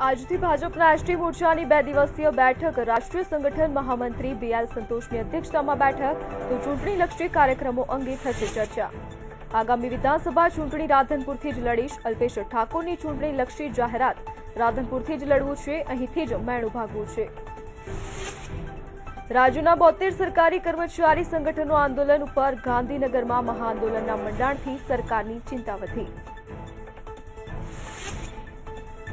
આજથી ભાજપના એસટી મોરચાની 2 દિવસીય બેઠક રાષ્ટ્રીય સંગઠન મહામંત્રી બીએલ સંતોષની અધ્યક્ષતામાં બેઠક તો ચૂંટણીલક્ષી કાર્યક્રમો અંગે થશે ચર્ચા। આગામી વિધાનસભા ચૂંટણી રાધનપુરથી જ લડીશ, અલ્પેશ ઠાકોરની ચૂંટણીલક્ષી જાહેરાત। રાધનપુરથી જ લડવું છે, અહીંથી જ મેણું ભાગવું છે। રાજ્યના 72 સરકારી કર્મચારી સંગઠનો આંદોલન ઉપર, ગાંધીનગરમાં મહાઆંદોલનના મંડાણથી સરકારની ચિંતા વધી।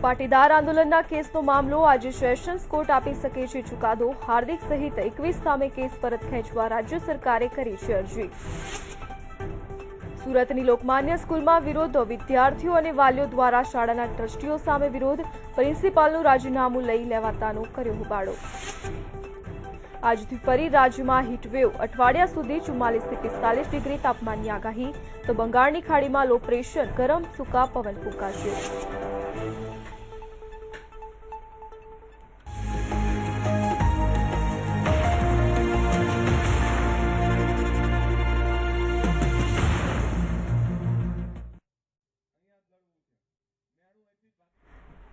પાટીદાર આંદોલનના કેસનો મામલો, આજે સેશન્સ કોર્ટ આપી શકે છે ચુકાદો। હાર્દિક સહિત 21 સામે કેસ પરત ખેંચવા રાજ્ય સરકારે કરી છે અરજી। સુરતની લોકમાન્ય સ્કૂલમાં વિરોધ, વિદ્યાર્થીઓ અને વાલીઓ દ્વારા શાળાના ટ્રસ્ટીઓ સામે વિરોધ, પ્રિન્સિપાલનું રાજીનામું લઈ લેવાતાનો કર્યો હોબાળો। આજથી ફરી રાજ્યમાં હીટવેવ, અઠવાડિયા સુધી 44 થી 45 ડિગ્રી તાપમાનની આગાહી, તો બંગાળની ખાડીમાં લો પ્રેશર, ગરમ સૂકા પવન ફૂંકાશે।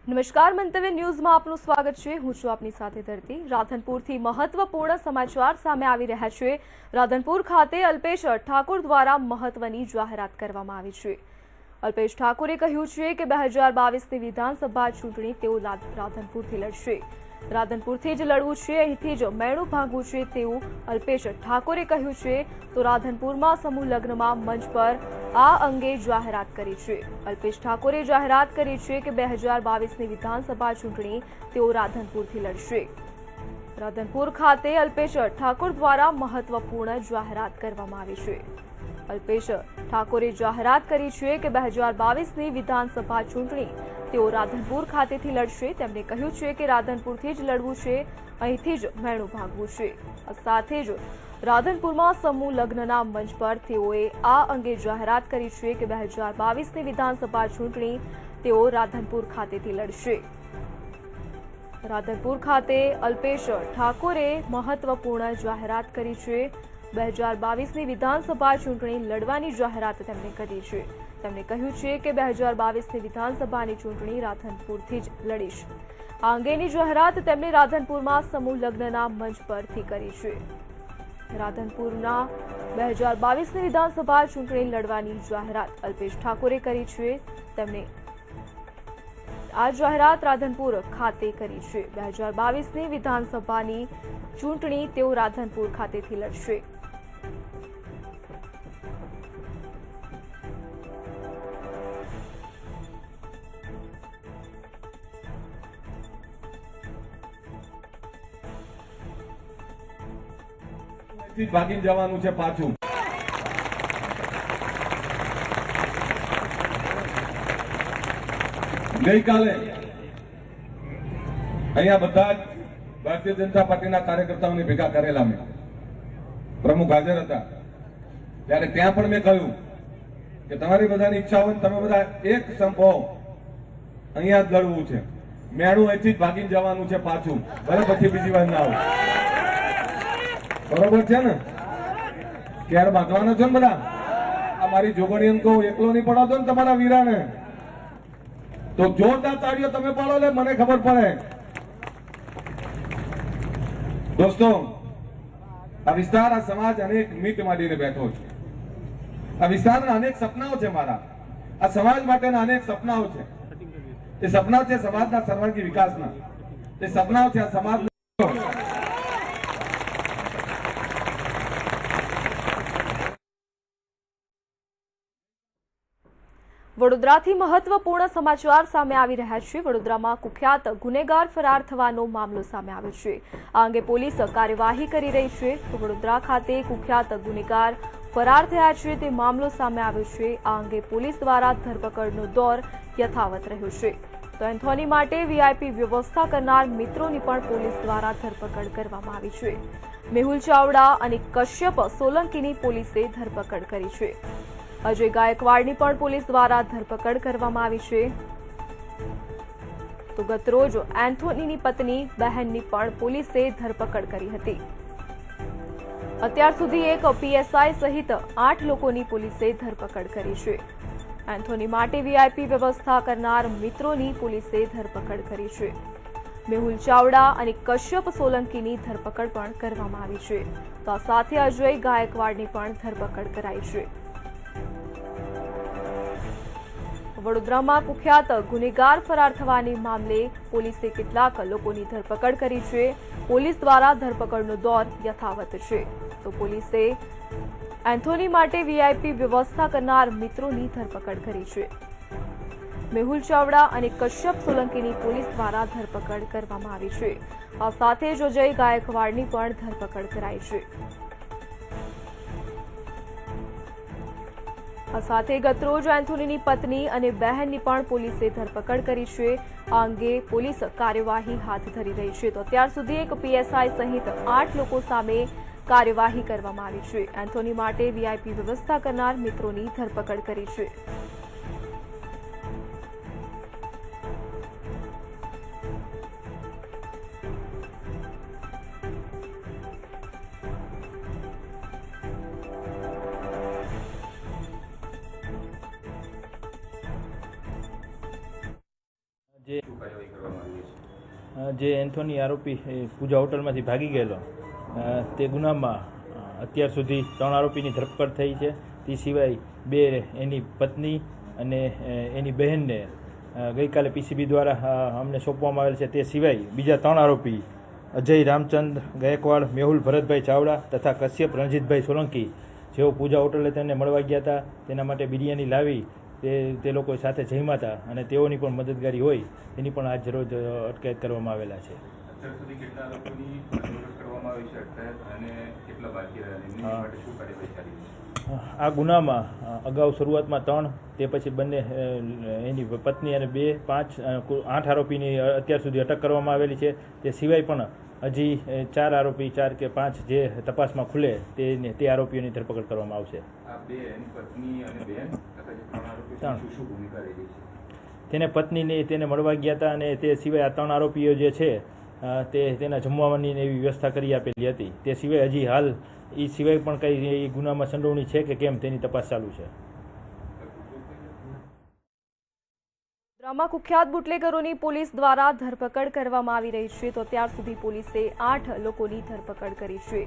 નમસ્કાર, મંતવ્ય ન્યૂઝમાં આપનું સ્વાગત છે। હું છું આપની સાથે ધરતી। રાધનપુરથી મહત્વપૂર્ણ સમાચાર સામે આવી રહ્યા છે। રાધનપુર ખાતે અલ્પેશ ઠાકોર દ્વારા મહત્વની જાહેરાત કરવામાં આવી છે। અલ્પેશ ઠાકોરે કહ્યું છે કે 2022ની વિધાનસભા ચૂંટણી તેઓ રાધનપુરથી લડશે। રાધનપુરથી જ લડવું છે, અહીંથી જ મેણું ભાગવું છે તેવું અલ્પેશ ઠાકોરે કહ્યું છે। તો રાધનપુરમાં સમૂહ લગ્નમાં મંચ પર આ અંગે જાહેરાત કરી છે। અલ્પેશ ઠાકોરે જાહેરાત કરી છે કે 2022ની વિધાનસભા ચૂંટણી તેઓ રાધનપુરથી લડશે। રાધનપુર ખાતે અલ્પેશ ઠાકોર દ્વારા મહત્વપૂર્ણ જાહેરાત કરવામાં આવી છે। અલ્પેશ ઠાકોરે જાહેરાત કરી છે કે 2022ની વિધાનસભા ચૂંટણી તેઓ રાધનપુર ખાતેથી લડશે। તેમણે કહ્યું છે કે રાધનપુરથી જ લડવું છે, અહીંથી જ મેણું ભાગવું છે। સાથે જ રાધનપુરમાં સમૂહ લગ્નના મંચ પર તેઓએ આ અંગે જાહેરાત કરી છે કે 2022ની વિધાનસભા ચૂંટણી તેઓ રાધનપુર ખાતેથી લડશે। રાધનપુર ખાતે અલ્પેશ ઠાકોરે મહત્વપૂર્ણ જાહેરાત કરી છે। 2022ની વિધાનસભા ચૂંટણી લડવાની જાહેરાત તેમણે કરી છે। તેમણે કહ્યું છે કે 2022ની વિધાનસભાની ચૂંટણી રાધનપુરથી જ લડીશ। આ અંગેની જાહેરાત તેમણે રાધનપુરમાં સમૂહ લગ્નના મંચ પરથી કરી છે। રાધનપુરના 2022ની વિધાનસભા ચૂંટણી લડવાની જાહેરાત અલ્પેશ ઠાકોરે કરી છે। તેમણે આ જાહેરાત રાધનપુર ખાતે કરી છે। 2022ની વિધાનસભાની ચૂંટણી તેઓ રાધનપુર ખાતેથી લડશે। ભાગીને જવાનું છે પાછું। ગઈકાલે અહીંયા બધા જ ભારતીય જનતા પાર્ટીના કાર્યકર્તાઓને ભેગા કરેલા મેં, પ્રમુખ હાજર હતા, ત્યારે ત્યાં પણ મેં કહ્યું કે તમારી બધાની ઈચ્છા હોય તમે બધા એક સંપો અહીંયા જ લડવું છે, મેણું અહીંથી જ ભાગીને જવાનું છે પાછું, ભલે પછી બીજી વાર ના આવે। બરોબર છે ને? ક્યારે ભાગવાનો છો ને બધા? આ મારી જોગણીયન કહું, એકલો નહીં પડાવતો ને તમારા વીરાને, તો જોરદાર તાળીઓ તમે પાડો લે, મને ખબર પડે। દોસ્તો, આ વિસ્તાર, આ સમાજ અનેક મીટ માંડીને બેઠો છે। આ વિસ્તારના અનેક સપનાઓ છે મારા, આ સમાજ માટેના અનેક સપનાઓ છે। એ સપના છે સમાજના સર્વાંગી વિકાસના, એ સપનાઓ છે આ સમાજ। વડોદરાથી મહત્વપૂર્ણ સમાચાર સામે આવી રહ્યા છે। વડોદરામાં કુખ્યાત ગુનેગાર ફરાર થવાનો મામલો સામે આવ્યો છે। આ અંગે પોલીસ કાર્યવાહી કરી રહી છે। તો વડોદરા ખાતે કુખ્યાત ગુનેગાર ફરાર થયા છે તે મામલો સામે આવ્યો છે। આ અંગે પોલીસ દ્વારા ધરપકડનો દોર યથાવત રહ્યો છે। તો એન્થોની માટે વીઆઈપી વ્યવસ્થા કરનાર મિત્રોની પણ પોલીસ દ્વારા ધરપકડ કરવામાં આવી છે। મેહુલ ચાવડા અને કશ્યપ સોલંકીની પોલીસે ધરપકડ કરી છે। અજય ગાયકવાડની પણ પોલીસ દ્વારા ધરપકડ કરવામાં આવી છે। તો ગતરોજ એન્થોનીની પત્ની બહેનની પણ પોલીસે ધરપકડ કરી હતી। અત્યાર સુધી એક પીએસઆઈ સહિત 8 લોકોની પોલીસે ધરપકડ કરી છે। એન્થોની માટે વીઆઈપી વ્યવસ્થા કરનાર મિત્રોની પોલીસે ધરપકડ કરી છે। મેહુલ ચાવડા અને કશ્યપ સોલંકીની ધરપકડ પણ કરવામાં આવી છે, તો આ સાથે અજય ગાયકવાડની પણ ધરપકડ કરાઈ છે। વડોદરામાં કુખ્યાત ગુનેગાર ફરાર થવાની મામલે પોલીસે કેટલાક લોકોની ધરપકડ કરી છે। પોલીસ દ્વારા ધરપકડનો દોર યથાવત છે, તો પોલીસે એન્થોની માટે વીઆઈપી વ્યવસ્થા કરનાર મિત્રોની ધરપકડ કરી છે। મેહુલ ચાવડા અને કશ્યપ સોલંકીની પોલીસ દ્વારા ધરપકડ કરવામાં આવી છે। આ સાથે જ અજય ગાયકવાડની પણ ધરપકડ કરાઈ છે। આ સાથે ગતરોજ એન્થોનીની પત્ની અને બહેનની પણ પોલીસે ધરપકડ કરી છે। આ અંગે પોલીસ કાર્યવાહી હાથ ધરી રહી છે, તો અત્યાર સુધી એક પીએસઆઈ સહિત 8 લોકો સામે કાર્યવાહી કરવામાં આવી છે। એન્થોની માટે વીઆઈપી વ્યવસ્થા કરનાર મિત્રોની ધરપકડ કરી છે। જે એન્થોની આરોપી પૂજા હોટલમાંથી ભાગી ગયેલો તે ગુનામાં અત્યાર સુધી 3 આરોપીની ધરપકડ થઈ છે। તે સિવાય 2 એની પત્ની અને એની બહેનને ગઈકાલે પીસીબી દ્વારા અમને સોંપવામાં આવેલ છે। તે સિવાય બીજા 3 આરોપી અજય રામચંદ્ર ગાયકવાડ, મેહુલ ભરતભાઈ ચાવડા તથા કશ્યપ રણજીતભાઈ સોલંકી, જેઓ પૂજા હોટલે તેમને મળવા ગયા હતા, તેના માટે બિરયાની લાવી તે લોકો સાથે જમ્યા હતા અને તેઓની પણ મદદગારી હોય તેની પણ આજ રોજ અટકાયત કરવામાં આવેલા છે। અત્યાર સુધી કેટલા લોકોની ધરપકડ કરવામાં આવી છે અટકાયત અને કેટલા બાકી રહ્યા એમની માટે શું કાર્યવાહી ચાલી છે? આ ગુનામાં અગાઉ શરૂઆતમાં 3, તે પછી બંને એની પત્ની અને 2, 5, કુલ 8 આરોપીની અત્યાર સુધી અટક કરવામાં આવેલી છે। તે સિવાય પણ હજી 4 આરોપી 4 કે 5 જે તપાસમાં ખુલે તે આરોપીઓની ધરપકડ કરવામાં આવશે। આ 2 એની પત્ની અને બેન તથા જે 3 આરોપી છે શું ભૂમિકા રહેલી છે? તેને પત્નીને તેને મળવા ગયા હતા અને તે સિવાય આ 3 આરોપીઓ જે છે તેના જમવાની એવી વ્યવસ્થા કરી આપેલી હતી। તે સિવાય હજી હાલ એ સિવાય પણ કંઈ એ ગુનામાં સંડોવણી છે કે કેમ તેની તપાસ ચાલુ છે। વડોદરામાં કુખ્યાત બુટલેગરોની પોલીસ દ્વારા ધરપકડ કરવામાં આવી રહી છે, તો અત્યાર સુધી પોલીસે 8 લોકોની ધરપકડ કરી છે।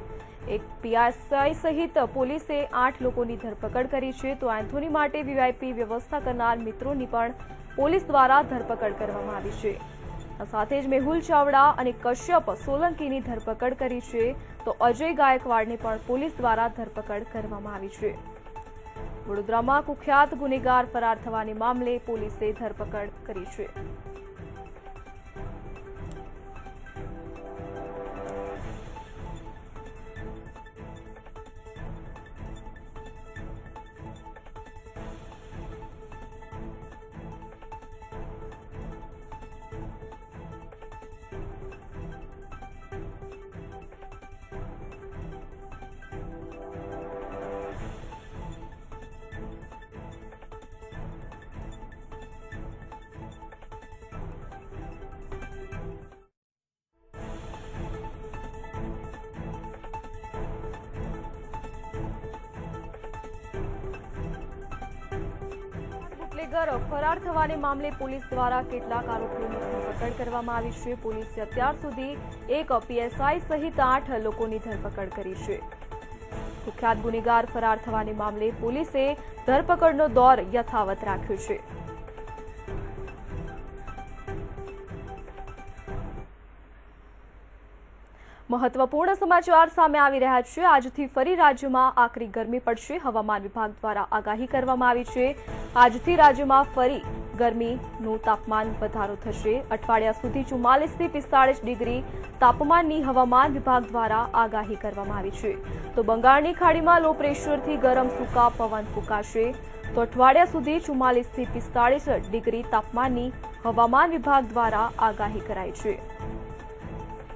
એક પીએસઆઈ સહિત પોલીસે 8 લોકોની ધરપકડ કરી છે, તો એન્થોની માટે વીઆઈપી વ્યવસ્થા કરનાર મિત્રોની પણ પોલીસ દ્વારા ધરપકડ કરવામાં આવી છે। આ સાથે જ મેહુલ ચાવડા અને કશ્યપ સોલંકીની ધરપકડ કરી છે, તો અજય ગાયકવાડની પણ પોલીસ દ્વારા ધરપકડ કરવામાં આવી છે। વડોદરામાં કુખ્યાત ગુનેગાર ફરાર થવાની મામલે પોલીસે ધરપકડ કરી છે। બુટલેગર ફરાર થવાને મામલે પોલીસ દ્વારા કેટલાક આરોપીઓની ધરપકડ કરવામાં આવી છે। પોલીસે અત્યાર સુધી એક પીએસઆઈ સહિત 8 લોકોની ધરપકડ કરી છે। કુખ્યાત ગુનેગાર ફરાર થવાને મામલે પોલીસે ધરપકડનો દોર યથાવત રાખ્યો છે। મહત્વપૂર્ણ સમાચાર સામે આવી રહ્યા છે। આજથી ફરી રાજ્યમાં આકરી ગરમી પડશે। હવામાન વિભાગ દ્વારા આગાહી કરવામાં આવી છે। આજથી રાજ્યમાં ફરી ગરમીનું તાપમાન વધારો થશે। અઠવાડિયા સુધી 44 થી 45 ડિગ્રી તાપમાનની હવામાન વિભાગ દ્વારા આગાહી કરવામાં આવી છે। તો બંગાળની ખાડીમાં લો પ્રેશરથી ગરમ સૂકા પવન ફૂંકાશે। તો અઠવાડિયા સુધી 44 થી 45 ડિગ્રી તાપમાનની હવામાન વિભાગ દ્વારા આગાહી કરાઈ છે।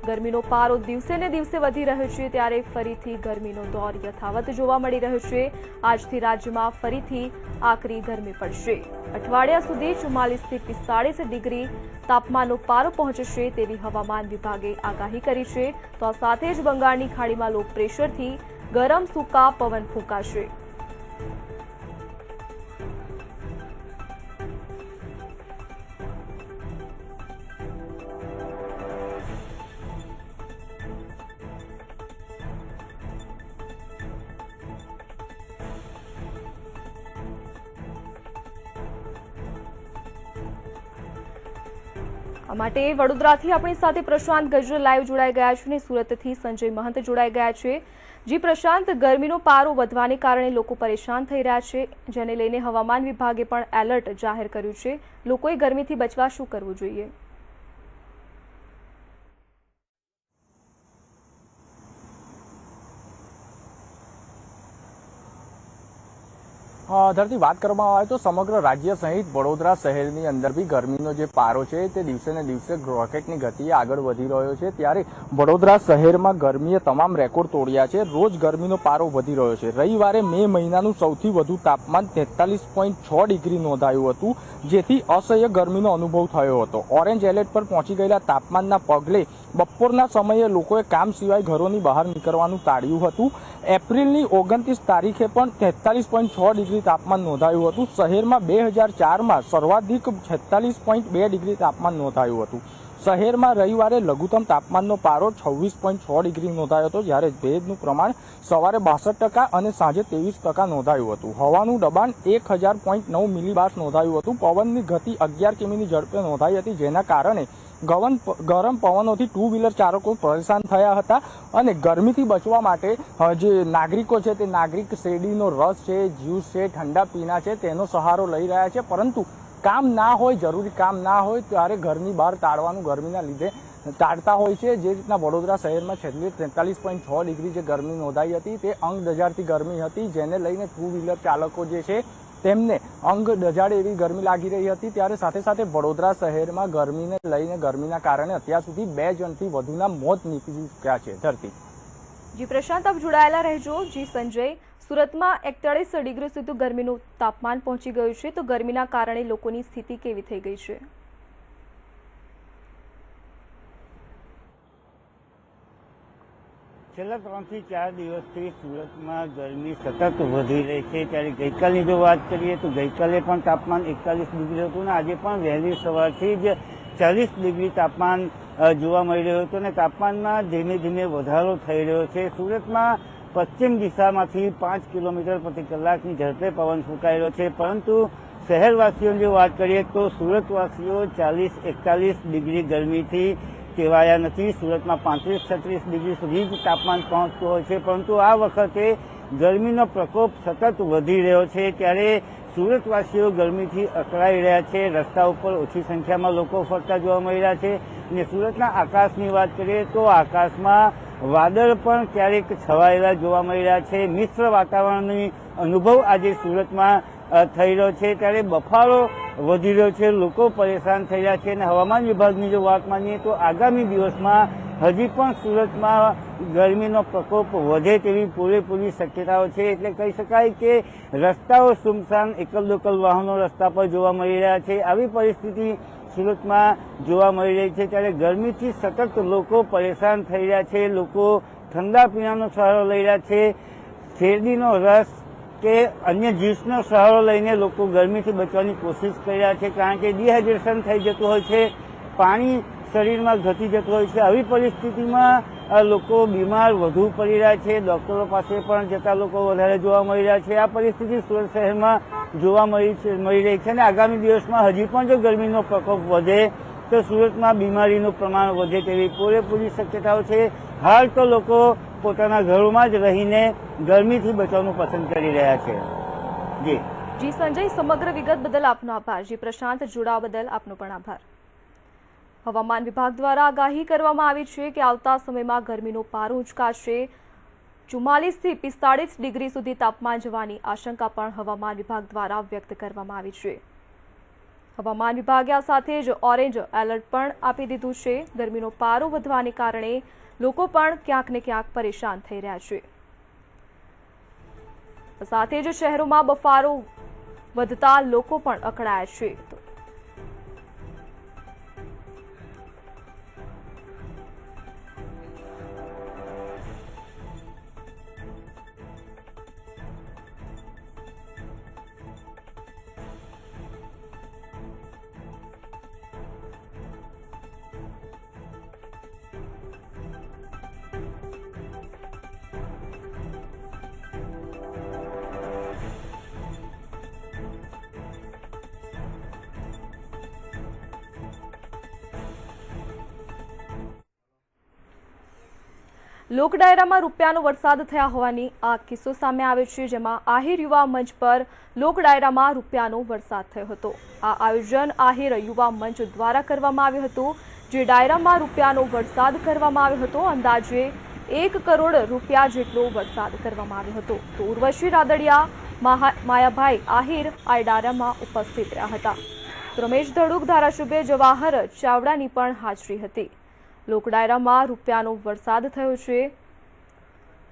ગરમીનો પારો દિવસે ને દિવસે વધી રહ્યો છે, ત્યારે ફરીથી ગરમીનો દોર યથાવત જોવા મળી રહ્યો છે। આજથી રાજ્યમાં ફરીથી આકરી ગરમી પડશે। અઠવાડિયા સુધી 44 થી 45 ડિગ્રી તાપમાનનો પારો પહોંચશે તેવી હવામાન વિભાગે આગાહી કરી છે। તો આ સાથે જ બંગાળની ખાડીમાં લો પ્રેશરથી ગરમ સૂકા પવન ફૂંકાશે। આ માટે વડોદરાથી આપણી સાથે પ્રશાંત ગજ્જર લાઈવ જોડાઈ ગયા છે અને સુરતથી સંજય મહંત જોડાઈ ગયા છે। જી પ્રશાંત, ગરમીનો પારો વધવાને કારણે લોકો પરેશાન થઈ રહ્યા છે, જેને લઈને હવામાન વિભાગે પણ એલર્ટ જાહેર કર્યું છે। લોકોએ ગરમીથી બચવા શું કરવું જોઈએ? ધરતી વાત કરવામાં આવે તો સમગ્ર રાજ્ય સહિત વડોદરા શહેરની અંદર બી ગરમીનો જે પારો છે તે દિવસે ને દિવસે રોકેટની ગતિએ આગળ વધી રહ્યો છે। ત્યારે વડોદરા શહેરમાં ગરમીએ તમામ રેકોર્ડ તોડ્યા છે। રોજ ગરમીનો પારો વધી રહ્યો છે। રવિવારે મે મહિનાનું સૌથી વધુ તાપમાન 43.6 ડિગ્રી નોંધાયું હતું, જેથી અસહ્ય ગરમીનો અનુભવ થયો હતો। ઓરેન્જ એલર્ટ પર પહોંચી ગયેલા તાપમાનના પગલે બપોરના સમયે લોકોએ કામ સિવાય ઘરોની બહાર નીકળવાનું ટાળ્યું હતું। એપ્રિલની 29 તારીખે પણ 43.6 ડિગ્રી તાપમાન નોંધાયું હતું। શહેરમાં 2004માં સર્વાધિક 46.2 ડિગ્રી તાપમાન નોંધાયું હતું। શહેરમાં રવિવારે લઘુત્તમ તાપમાનનો પારો 26.6 ડિગ્રી નોંધાયો હતો, જ્યારે ભેજનું પ્રમાણ સવારે 62% અને સાંજે 23% નોંધાયું હતું। હવાનું દબાણ 1000.9 મિલીબાર નોંધાયું હતું। પવનની ગતિ 11 કિમીની ઝડપે નોંધાઈ હતી, જેના કારણે ગરમ પવનોથી ટુ વ્હીલર ચાલકો પરેશાન થયા હતા અને ગરમીથી બચવા માટે જે નાગરિકો છે તે નાગરિક શેરડીનો રસ છે, જ્યુસ છે, ઠંડા પીણા છે તેનો સહારો લઈ રહ્યા છે। પરંતુ કામ ના હોય, જરૂરી કામ ના હોય ત્યારે ઘરની બહાર તાળવાનું ગરમીના લીધે ટાળતા હોય છે। જે રીતના વડોદરા શહેરમાં છેલ્લે 43.6 ડિગ્રી જે ગરમી નોંધાઈ હતી તે અંગ દજાડતી ગરમી હતી, જેને લઈને ટુ વ્હીલર ચાલકો જે છે તેમને અંગ દજાડે એવી ગરમી લાગી રહી હતી। ત્યારે સાથે સાથે વડોદરા શહેરમાં ગરમીને લઈને ગરમીના કારણે અત્યાર સુધી 2 જણથી વધુના મોત નીપજી ચૂક્યા છે। ધરતી જી પ્રશાંત, આપ જોડાયેલા રહેજો। જી સંજય, સુરતમાં 41 ડિગ્રી સુધી ગરમીનું તાપમાન પહોંચી ગયું છે, તો ગરમીના કારણે લોકોની સ્થિતિ કેવી થઈ ગઈ છે? છેલ્લા 3 થી 4 દિવસથી સુરતમાં ગરમી સતત વધી રહી છે। ત્યારે ગઈકાલની જો વાત કરીએ તો ગઈકાલે પણ તાપમાન 41 ડિગ્રી હતું અને આજે પણ વહેલી સવારથી જ 40 ડિગ્રી તાપમાન જોવા મળી રહ્યું હતું અને તાપમાનમાં ધીમે ધીમે વધારો થઈ રહ્યો છે। સુરતમાં પશ્ચિમ દિશામાંથી 5 કિલોમીટર પ્રતિ કલાકની ઝડપે પવન ફૂંકાઈ રહ્યો છે, પરંતુ શહેરવાસીઓની જો વાત કરીએ તો સુરતવાસીઓ 40-41 ડિગ્રી ગરમીથી ટેવાયા નથી। સુરતમાં 35-36 ડિગ્રી સુધી જ તાપમાન પહોંચતું હોય છે, પરંતુ આ વખતે ગરમીનો પ્રકોપ સતત વધી રહ્યો છે। ત્યારે સુરતવાસીઓ ગરમીથી અકળાઈ રહ્યા છે। રસ્તા ઉપર ઓછી સંખ્યામાં લોકો ફરતા જોવા મળી રહ્યા છે અને સુરતના આકાશની વાત કરીએ તો આકાશમાં વાદળ પણ ક્યારેક છવાયેલા જોવા મળી રહ્યા છે। મિશ્ર વાતાવરણની અનુભવ આજે સુરતમાં થઈ રહ્યો છે। ત્યારે બફારો વધી રહ્યો છે, લોકો પરેશાન થઈ રહ્યા છે અને હવામાન વિભાગની જો વાત માનીએ તો આગામી દિવસમાં હજી પણ સુરતમાં ગરમીનો પ્રકોપ વધે તેવી પૂરેપૂરી શક્યતાઓ છે। એટલે કહી શકાય કે રસ્તાઓ સુમસાન, એકલ દોકલ વાહનો રસ્તા પર જોવા મળી રહ્યા છે। આવી પરિસ્થિતિ સુરતમાં જોવા મળી રહી છે। ત્યારે ગરમીથી સતત લોકો પરેશાન થઈ રહ્યા છે, લોકો ઠંડા પીણાનો સહારો લઈ રહ્યા છે, શેરડીનો રસ કે અન્ય જ્યુસનો સહારો લઈને લોકો ગરમીથી બચવાની કોશિશ કરી રહ્યા છે, કારણ કે ડિહાઇડ્રેશન થઈ જતું હોય છે, પાણી શરીરમાં ઘટી જતું હોય છે। આવી પરિસ્થિતિમાં લોકો બીમાર વધુ પડી રહ્યા છે, ડોક્ટરો પાસે પણ જતા લોકો વધારે જોવા મળી રહ્યા છે। આ પરિસ્થિતિ સુરત શહેરમાં જોવા મળી રહી છે અને આગામી દિવસમાં હજી પણ જો ગરમીનો પ્રકોપ વધે તો સુરતમાં બીમારીનું પ્રમાણ વધે તેવી પૂરેપૂરી શક્યતાઓ છે। હાલ તો લોકો પોતાના ઘરોમાં જ રહીને ગરમીથી બચવાનું પસંદ કરી રહ્યા છે। જી સંજય, સમગ્ર વિગત બદલ આપનો આભાર। જી પ્રશાંત, જોડાવા બદલ આપનો પણ આભાર। હવામાન વિભાગ દ્વારા આગાહી કરવામાં આવી છે કે આવતા સમયમાં ગરમીનો પારો ઉંચકાશે। 44 થી 45 ડિગ્રી સુધી તાપમાન જવાની આશંકા પણ હવામાન વિભાગ દ્વારા વ્યક્ત કરવામાં આવી છે। હવામાન વિભાગે આ સાથે જ ઓરેન્જ એલર્ટ પણ આપી દીધું છે। ગરમીનો પારો વધવાને કારણે લોકો પણ ક્યાંક ને ક્યાંક પરેશાન થઈ રહ્યા છે। સાથે જ શહેરોમાં બફારો વધતા લોકો પણ અકળાયા છે। લોકડાયરામાં રૂપિયાનો વરસાદ થયા હોવાની આ કિસ્સો સામે આવ્યો છે, જેમાં આહિર યુવા મંચ પર લોકડાયરામાં રૂપિયાનો વરસાદ થયો હતો। આ આયોજન આહિર યુવા મંચ દ્વારા કરવામાં આવ્યું હતું, જે ડાયરામાં રૂપિયાનો વરસાદ કરવામાં આવ્યો હતો। અંદાજે 1 કરોડ રૂપિયા જેટલો વરસાદ કરવામાં આવ્યો હતો। તો ઉર્વશી રાદડિયા, માયાભાઈ આહિર આ ડાયરામાં ઉપસ્થિત રહ્યા હતા। રમેશ ધડુક, ધારાસભ્ય જવાહર ચાવડાની પણ હાજરી હતી। લોકડાયરામાં રૂપિયાનો વરસાદ થયો છે।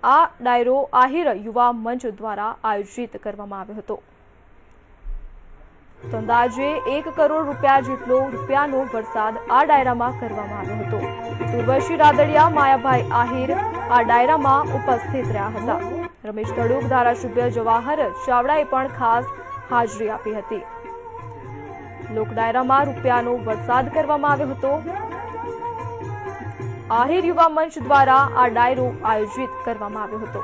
આ ડાયરો આહિર યુવા મંચ દ્વારા આયોજિત કરવામાં આવ્યો હતો। તો અંદાજે 1 કરોડ રૂપિયા જેટલો રૂપિયાનો વરસાદ આ ડાયરામાં કરવામાં આવ્યો હતો। ઉર્વશી રાદડિયા, માયાભાઈ આહિર આ ડાયરામાં ઉપસ્થિત રહ્યા હતા। રમેશ ધડુક, ધારાસભ્ય જવાહર ચાવડાએ પણ ખાસ હાજરી આપી હતી। લોકડાયરામાં રૂપિયાનો વરસાદ કરવામાં આવ્યો હતો। આહિર યુવા મંચ દ્વારા આ ડાયરો આયોજિત કરવામાં આવ્યો હતો।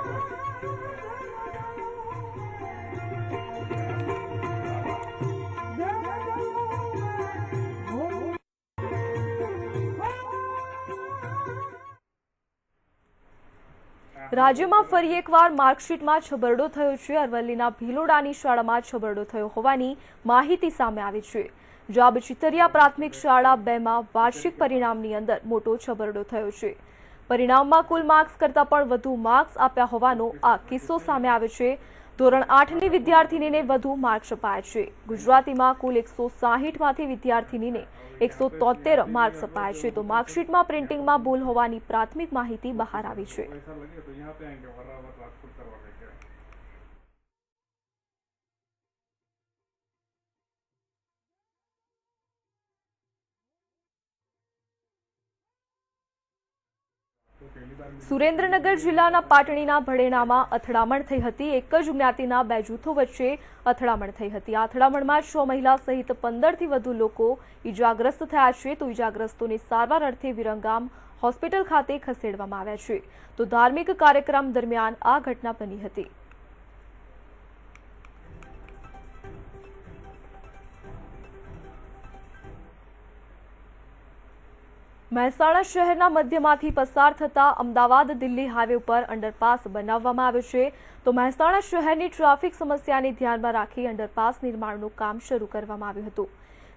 રાજ્યમાં ફરી એકવાર માર્કશીટમાં છબરડો થયો છે। અરવલ્લીના ભીલોડાની શાળામાં છબરડો થયો હોવાની માહિતી સામે આવી છે। જાબ ચિતરિયા પ્રાથમિક શાળા 2માં વાર્ષિક પરિણામની અંદર મોટો છબરડો થયો છે। પરિણામમાં કુલ માર્ક્સ કરતાં પણ વધુ માર્ક્સ આપ્યા હોવાનો આ કિસ્સો સામે આવ્યો છે। ધોરણ 8ની વિદ્યાર્થીનીને વધુ માર્ક્સ અપાયા છે। ગુજરાતીમાં કુલ 160માંથી વિદ્યાર્થીનીને 173 માર્ક્સ અપાયા છે। તો માર્કશીટમાં પ્રિન્ટિંગમાં ભૂલ હોવાની પ્રાથમિક માહિતી બહાર આવી છે। સુરેન્દ્રનગર જિલ્લાના પાટણીના ભડેણામાં અથડામણ થઈ હતી। એક જ જ્ઞાતિના 2 જૂથો વચ્ચે અથડામણ થઈ હતી। આ અથડામણમાં 6 મહિલા સહિત 15થી વધુ લોકો ઈજાગ્રસ્ત થયા છે। તો ઈજાગ્રસ્તોને સારવાર અર્થે વિરંગામ હોસ્પિટલ ખાતે ખસેડવામાં આવ્યા છે। તો ધાર્મિક કાર્યક્રમ દરમિયાન આ ઘટના બની હતી। મહેસાણા શહેરના મધ્યમાંથી પસાર થતા અમદાવાદ દિલ્હી હાઈવે ઉપર અંડરપાસ બનાવવામાં આવ્યો છે। તો મહેસાણા શહેરની ટ્રાફિક સમસ્યાને ધ્યાનમાં રાખી અંડરપાસ નિર્માણનું કામ શરૂ કરવામાં આવ્યું હતું,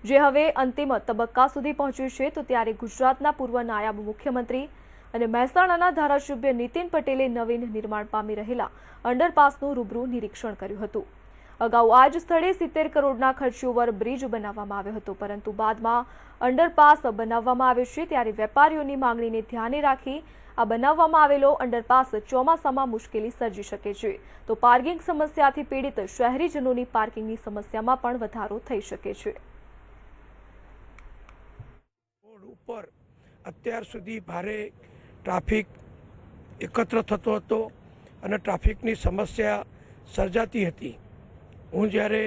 જે હવે અંતિમ તબક્કા સુધી પહોંચ્યું છે। તો ત્યારે ગુજરાતના પૂર્વ નાયબ મુખ્યમંત્રી અને મહેસાણાના ધારાસભ્ય નીતિન પટેલે નવીન નિર્માણ પામી રહેલા અંડરપાસનું રૂબરૂ નિરીક્ષણ કર્યું હતું। અગાઉ આ જ સ્થળે 70 કરોડના ખર્ચે ઓવરબ્રિજ બનાવવામાં આવ્યો હતો, પરંતુ બાદમાં અંડરપાસ બનાવવામાં આવ્યો છે। ત્યારે વેપારીઓની માંગણીને ધ્યાને રાખી આ બનાવવામાં આવેલો અંડરપાસ ચોમાસામાં મુશ્કેલી સર્જી શકે છે। તો પાર્કિંગ સમસ્યાથી પીડિત શહેરીજનોની પાર્કિંગની સમસ્યામાં પણ વધારો થઈ શકે છે। રોડ ઉપર અત્યાર સુધી ભારે ટ્રાફિક એકત્ર થતો હતો અને ટ્રાફિકની સમસ્યા સર્જાતી હતી। હું જ્યારે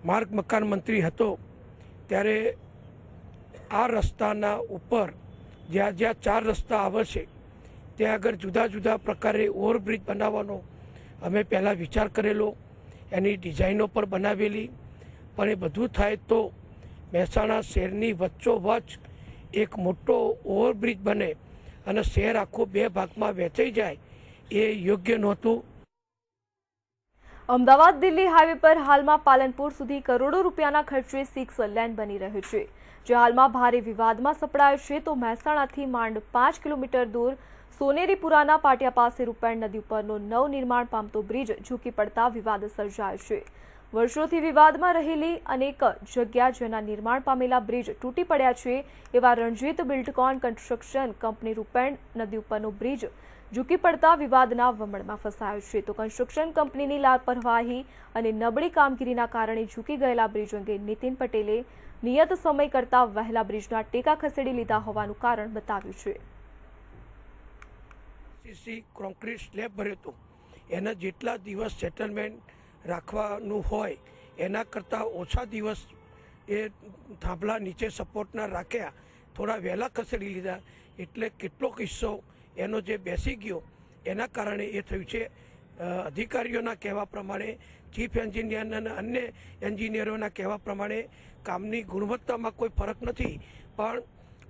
માર્ગ મકાન મંત્રી હતો ત્યારે આ રસ્તાના ઉપર જ્યાં જ્યાં 4 રસ્તા આવે છે ત્યાં આગળ જુદા જુદા પ્રકારે ઓવરબ્રિજ બનાવવાનો અમે પહેલાં વિચાર કરેલો, એની ડિઝાઇનો પણ બનાવેલી, પણ એ બધું થાય તો મહેસાણા શહેરની વચ્ચોવચ્ચ એક મોટો ઓવરબ્રિજ બને અને શહેર આખું 2 ભાગમાં વહેંચાઈ જાય એ યોગ્ય નહોતું। અમદાવાદ દિલ્હી હાઈવે પર હાલમાં પાલનપુર સુધી કરોડો રૂપિયાના ખર્ચે 6 લેન બની રહ્યું છે, જે હાલમાં ભારે વિવાદમાં સપડાયો છે। તો મહેસાણાથી માંડ 5 કિલોમીટર દૂર સોનેરીપુરાના પાટિયા પાસે રૂપેણ નદી ઉપરનો નવનિર્માણ પામતો બ્રિજ ઝૂકી પડતા વિવાદ સર્જાયો છે। વર્ષોથી વિવાદમાં રહેલી અનેક જગ્યા જેના નિર્માણ પામેલા બ્રિજ તૂટી પડ્યા છે, એવા રણજીત બિલ્ડકોન કન્સ્ટ્રક્શન કંપની રૂપેણ નદી ઉપરનો બ્રિજ ઝૂકી પડતા વિવાદના વમળમાં ફસાયો છે। તો કન્સ્ટ્રક્શન કંપનીની લાપરવાહી અને નબળી કામગીરીના કારણે ઝૂકી ગયેલા બ્રિજ અંગે નીતિન પટેલે નિયત સમય કરતા વહેલા બ્રિજના ટેકા ખસેડી લીધા હોવાનું કારણ બતાવ્યું છે। સીસી કોન્ક્રીટ સ્લેબ ભર્યો હતો, એના જેટલા દિવસ સેટલમેન્ટ રાખવાનું હોય એના કરતાં ઓછા દિવસ એ થાંભલા નીચે સપોર્ટના રાખ્યા, થોડા વહેલા ખસેડી લીધા, એટલે કેટલોક હિસ્સો એનો જે બેસી ગયો એના કારણે એ થયું છે। અધિકારીઓના કહેવા પ્રમાણે, ચીફ એન્જિનિયર અને અન્ય એન્જિનિયરોના કહેવા પ્રમાણે કામની ગુણવત્તામાં કોઈ ફરક નથી, પણ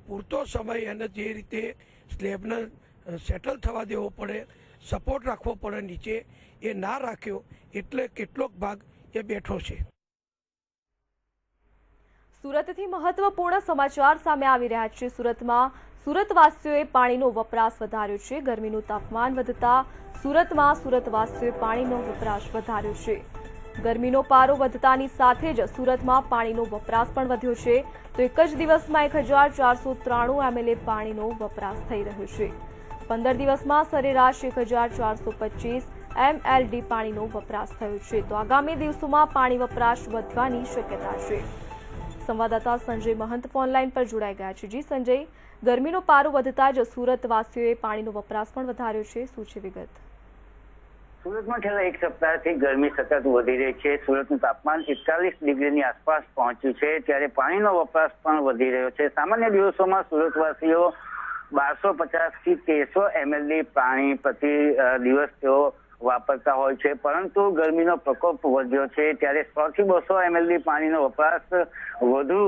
પૂરતો સમય એને જે રીતે સ્લેબને સેટલ થવા દેવો પડે, સપોર્ટ રાખવો પડે નીચે, એ ના રાખ્યો એટલે કેટલોક ભાગ એ બેઠો છે. સુરતથી મહત્વપૂર્ણ સમાચાર સામે આવી રહ્યા છે. સુરતમાં સુરતવાસીઓએ પાણીનો વપરાશ વધાર્યો છે. ગરમીનું તાપમાન વધતા સુરતમાં સુરતવાસીઓએ પાણીનો વપરાશ વધાર્યો છે. ગરમીનો પારો વધતાની સાથે જ સુરતમાં પાણીનો વપરાશ પણ વધ્યો છે. તો એક જ દિવસમાં 1493 ml પાણીનો વપરાશ થઈ રહ્યો છે. 15 દિવસમાં સરેરાશ 1425 mld પાણીનો વપરાશ થયો છે. તો આગામી દિવસોમાં પાણી વપરાશ વધવાની શક્યતા છે. સંવાદદાતા સંજય મહંત ફોનલાઈન પર જોડાઈ ગયા છે. જી સંજય, ગરમીનો પારો વધતા જ સુરતવાસીઓએ પાણીનો વપરાશ પણ વધાર્યો છે, શું છે વિગત? સુરતમાં છેલ્લા એક સપ્તાહથી ગરમી સતત વધી રહી છે. સુરતનું તાપમાન 41 ડિગ્રીની આસપાસ પહોંચ્યું છે, ત્યારે પાણીનો વપરાશ પણ વધી રહ્યો છે. સામાન્ય દિવસોમાં સુરતવાસીઓ 1250 થી 1300 ml પાણી પ્રતિ દિવસ તેઓ વાપરતા હોય છે, પરંતુ ગરમીનો પ્રકોપ વધ્યો છે ત્યારે 100 થી 200 ml પાણીનો વપરાશ વધુ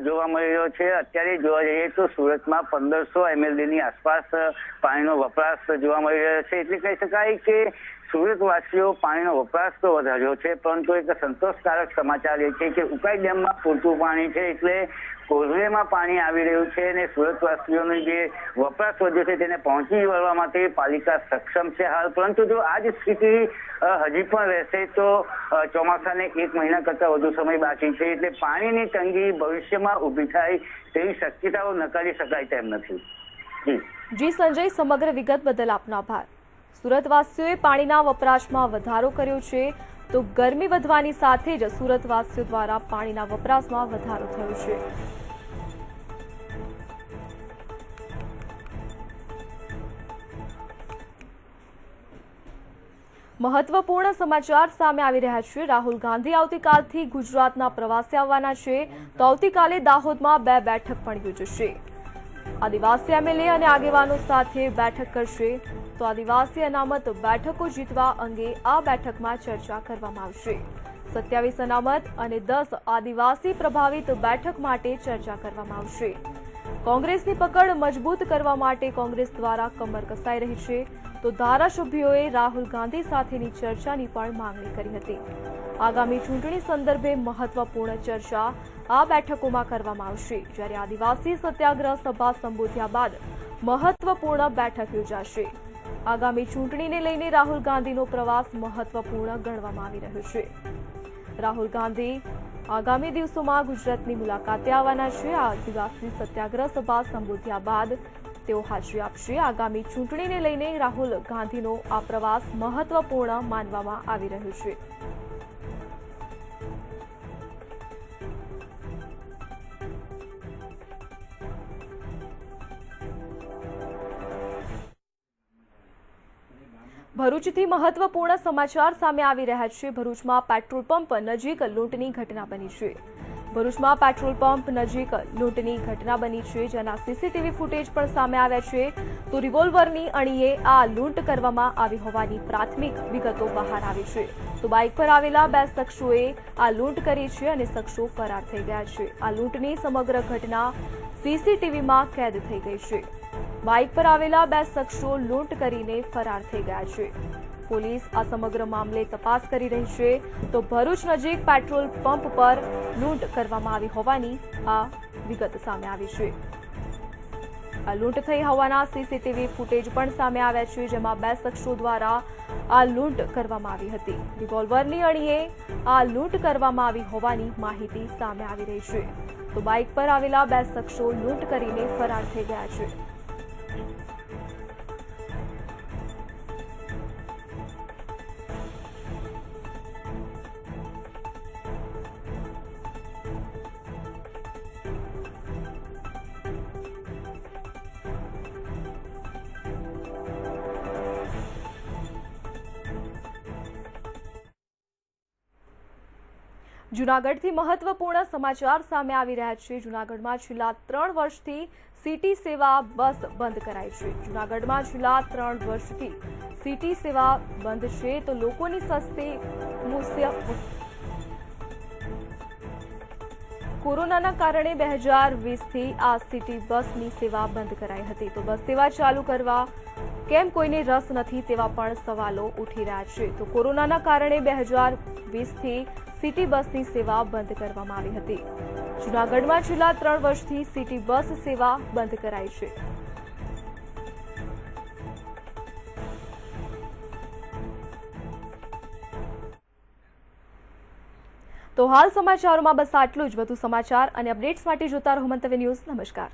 જોવા મળી રહ્યો છે. અત્યારે જોવા જઈએ તો સુરતમાં 1500 ml ની આસપાસ પાણીનો વપરાશ જોવા મળી રહ્યો છે. એટલે કહી શકાય કે સુરતવાસીઓ પાણીનો વપરાશ તો વધાર્યો છે, પરંતુ એક સંતોષકારક સમાચાર એ છે કે ઉકાઈ ડેમમાં પૂરતું પાણી છે, એટલે કોઝવેમાં પાણી આવી રહ્યું છે અને સુરતવાસીઓનો જે વપરાશ વધ્યો છે તેને પહોંચી વળવા માટે પાલિકા સક્ષમ છે હાલ. પરંતુ જો આ જ સ્થિતિ હજી પણ રહેશે તો ચોમાસાને 1 મહિના કરતા વધુ સમય બાકી છે, એટલે પાણીની તંગી ભવિષ્યમાં ઊભી થાય તેવી શક્યતાઓ નકારી શકાય તેમ નથી. જી સંજય, સમગ્ર વિગત બદલ આપનો આભાર. સુરતવાસીઓએ પાણીના વપરાશમાં વધારો કર્યો છે, તો ગરમી વધવાની સાથે જ સુરતવાસીઓ દ્વારા પાણીના વપરાશમાં વધારો થયો છે. મહત્વપૂર્ણ સમાચાર સામે આવી રહ્યા છે. રાહુલ ગાંધી આવતીકાલથી ગુજરાતના પ્રવાસે આવવાના છે, તો આવતીકાલે દાહોદમાં 2 બેઠક પણ યોજશે. આદિવાસી એમએલએ અને આગેવાનો સાથે બેઠક કરશે, તો આદિવાસી અનામત બેઠકો જીતવા અંગે આ બેઠકમાં ચર્ચા કરવામાં આવશે. 27 અનામત અને 10 આદિવાસી પ્રભાવિત બેઠક માટે ચર્ચા કરવામાં આવશે. કોંગ્રેસની પકડ મજબૂત કરવા માટે કોંગ્રેસ દ્વારા કમર કસાઈ રહી છે, તો ધારાસભ્યોએ રાહુલ ગાંધી સાથેની ચર્ચાની પણ માંગણી કરી હતી. આગામી ચૂંટણી સંદર્ભે મહત્વપૂર્ણ ચર્ચા આ બેઠકોમાં કરવામાં આવશે, જ્યારે આદિવાસી સત્યાગ્રહ સભા સંબોધ્યા બાદ મહત્વપૂર્ણ બેઠક યોજાશે. આગામી ચૂંટણીને લઈને રાહુલ ગાંધીનો પ્રવાસ મહત્વપૂર્ણ ગણવામાં આવી રહ્યો છે. રાહુલ ગાંધી આગામી દિવસોમાં ગુજરાતની મુલાકાતે આવવાના છે. આદિવાસી સત્યાગ્રહ સભા સંબોધ્યા બાદ તેઓ હાજરી આપશે. આગામી ચૂંટણીને લઈને રાહુલ ગાંધીનો આ પ્રવાસ મહત્વપૂર્ણ માનવામાં આવી રહ્યો છે. ભરૂચથી મહત્વપૂર્ણ સમાચાર સામે આવી રહ્યા છે. ભરૂચમાં પેટ્રોલ પંપ નજીક લૂંટની ઘટના બની છે. ભરૂચમાં પેટ્રોલ પંપ નજીક લૂંટની ઘટના બની છે, જેના સીસીટીવી ફૂટેજ પણ સામે આવ્યા છે. તો રિવોલ્વરની અણીએ આ લૂંટ કરવામાં આવી હોવાની પ્રાથમિક વિગતો બહાર આવી છે. તો બાઇક પર આવેલા 2 શખ્સોએ આ લૂંટ કરી છે અને શખ્સો ફરાર થઈ ગયા છે. આ લૂંટની સમગ્ર ઘટના સીસીટીવીમાં કેદ થઈ ગઈ છે. બાઇક પર આવેલા 2 શખ્સો લૂંટ કરીને ફરાર થઈ ગયા છે. પોલીસ આ સમગ્ર મામલે તપાસ કરી રહી છે. તો ભરૂચ નજીક પેટ્રોલ પંપ પર લૂંટ કરવામાં આવી હોવાની આ વિગત સામે આવી છે. આ લૂંટ થઈ હોવાના સીસીટીવી ફૂટેજ પણ સામે આવ્યા છે, જેમાં 2 શખ્સો દ્વારા આ લૂંટ કરવામાં આવી હતી. રિવોલ્વરની અણીએ આ લૂંટ કરવામાં આવી હોવાની માહિતી સામે આવી રહી છે. તો બાઇક પર આવેલા 2 શખ્સો લૂંટ કરીને ફરાર થઈ ગયા છે. જૂનાગઢથી મહત્વપૂર્ણ સમાચાર સામે આવી રહ્યા છે. જૂનાગઢમાં છેલ્લા 3 વર્ષથી સિટી સેવા બસ બંધ કરાઈ છે. જૂનાગઢમાં છેલ્લા 3 વર્ષથી સિટી સેવા બંધ છે, તો લોકોની સસ્તી કોરોનાના કારણે 2020થી આ સિટી બસની સેવા બંધ કરાઈ હતી, તો બસ સેવા ચાલુ કરવા કેમ કોઈને રસ નથી તેવા પણ સવાલો ઉઠી રહ્યા છે। તો કોરોનાના કારણે 2020થી સિટી બસની સેવા બંધ કરવામાં આવી હતી। જૂનાગઢમાં છેલ્લા 3 વર્ષથી સિટી બસ સેવા બંધ કરાઈ છે। તો હાલ સમાચારોમાં બસ આટલું જ। વધુ સમાચાર અને અપડેટ્સ માટે જોતા રહો મંતવ્ય ન્યૂઝ। નમસ્કાર।